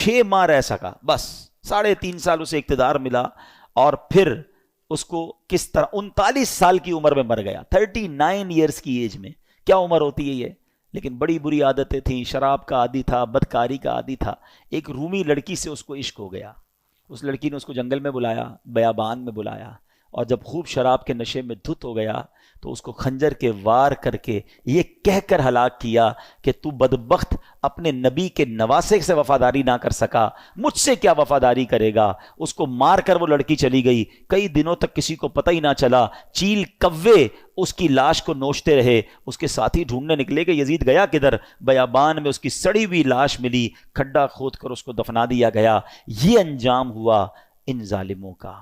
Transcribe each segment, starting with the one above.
6 ماہ رہ سکا بس، 3.5 سال اسے اقتدار ملا، اور پھر اس کو کس طرح 39 سال کی عمر میں مر گیا، 39 ایئرس کی ایج میں. کیا عمر ہوتی ہے یہ؟ لیکن بڑی بری عادتیں تھیں، شراب کا عادی تھا، بدکاری کا عادی تھا. ایک رومی لڑکی سے اس کو عشق ہو گیا. اس لڑکی نے اس کو جنگل میں بلایا، بیابان میں بلایا، اور جب خوب شراب کے نشے میں دھت ہو گیا تو اس کو خنجر کے وار کر کے یہ کہہ کر ہلاک کیا کہ تو بدبخت اپنے نبی کے نواسے سے وفاداری نہ کر سکا، مجھ سے کیا وفاداری کرے گا. اس کو مار کر وہ لڑکی چلی گئی. کئی دنوں تک کسی کو پتہ ہی نہ چلا. چیل کوے اس کی لاش کو نوچتے رہے. اس کے ساتھی ڈھونڈنے نکلے کہ یزید گیا کدھر. بیابان میں اس کی سڑی ہوئی لاش ملی، کھڈا کھود کر اس کو دفنا دیا گیا. یہ انجام ہوا ان ظالموں کا.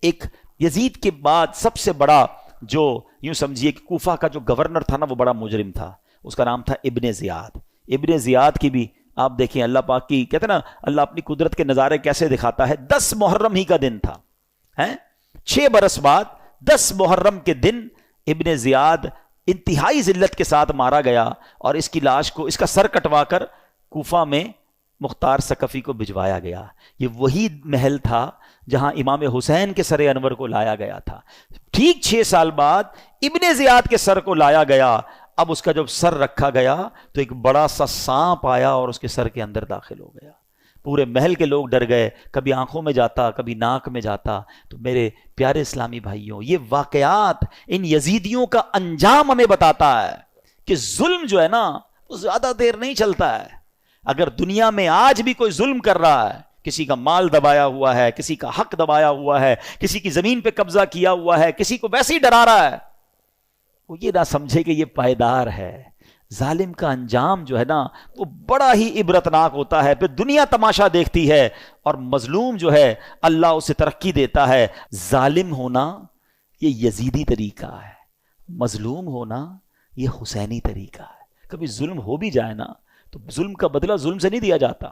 ایک یزید کے بعد سب سے بڑا، جو یوں سمجھیے کہ کوفہ کا جو گورنر تھا نا، وہ بڑا مجرم تھا. اس کا نام تھا ابن زیاد. ابن زیاد کی بھی آپ دیکھیں، اللہ پاک کی کہتے ہیں نا، اللہ اپنی قدرت کے نظارے کیسے دکھاتا ہے. 10 محرم ہی کا دن تھا، 6 برس بعد 10 محرم کے دن ابن زیاد انتہائی ذلت کے ساتھ مارا گیا، اور اس کی لاش کو، اس کا سر کٹوا کر کوفہ میں مختار ثقفی کو بھجوایا گیا. یہ وہی محل تھا جہاں امام حسین کے سر انور کو لایا گیا تھا. ٹھیک 6 سال بعد ابن زیاد کے سر کو لایا گیا. اب اس کا جب سر رکھا گیا تو ایک بڑا سا سانپ آیا اور اس کے سر کے اندر داخل ہو گیا. پورے محل کے لوگ ڈر گئے، کبھی آنکھوں میں جاتا، کبھی ناک میں جاتا. تو میرے پیارے اسلامی بھائیوں، یہ واقعات ان یزیدیوں کا انجام ہمیں بتاتا ہے کہ ظلم جو ہے نا، وہ زیادہ دیر نہیں چلتا ہے. اگر دنیا میں آج بھی کوئی ظلم کر رہا ہے، کسی کا مال دبایا ہوا ہے، کسی کا حق دبایا ہوا ہے، کسی کی زمین پہ قبضہ کیا ہوا ہے، کسی کو ویسے ہی ڈرا رہا ہے، وہ یہ نہ سمجھے کہ یہ پائیدار ہے. ظالم کا انجام جو ہے نا، وہ بڑا ہی عبرتناک ہوتا ہے. پھر دنیا تماشا دیکھتی ہے، اور مظلوم جو ہے اللہ اسے ترقی دیتا ہے. ظالم ہونا یہ یزیدی طریقہ ہے، مظلوم ہونا یہ حسینی طریقہ ہے. کبھی ظلم ہو بھی جائے نا، تو ظلم کا بدلہ ظلم سے نہیں دیا جاتا.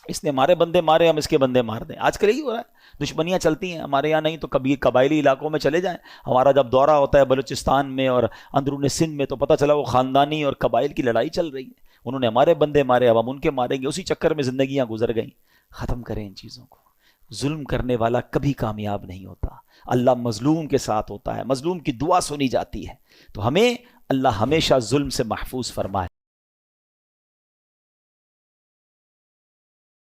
اس نے ہمارے بندے مارے، ہم اس کے بندے مار دیں. آج کل یہی ہو رہا ہے. دشمنیاں چلتی ہیں ہمارے یہاں نہیں تو کبھی قبائلی علاقوں میں چلے جائیں. ہمارا جب دورہ ہوتا ہے بلوچستان میں اور اندرون سندھ میں، تو پتہ چلا وہ خاندانی اور قبائل کی لڑائی چل رہی ہے. انہوں نے ہمارے بندے مارے، اب ہم ان کے ماریں گے. اسی چکر میں زندگیاں گزر گئیں. ختم کریں ان چیزوں کو. ظلم کرنے والا کبھی کامیاب نہیں ہوتا. اللہ مظلوم کے ساتھ ہوتا ہے، مظلوم کی دعا سنی جاتی ہے. تو ہمیں اللہ ہمیشہ ظلم سے محفوظ فرمائے.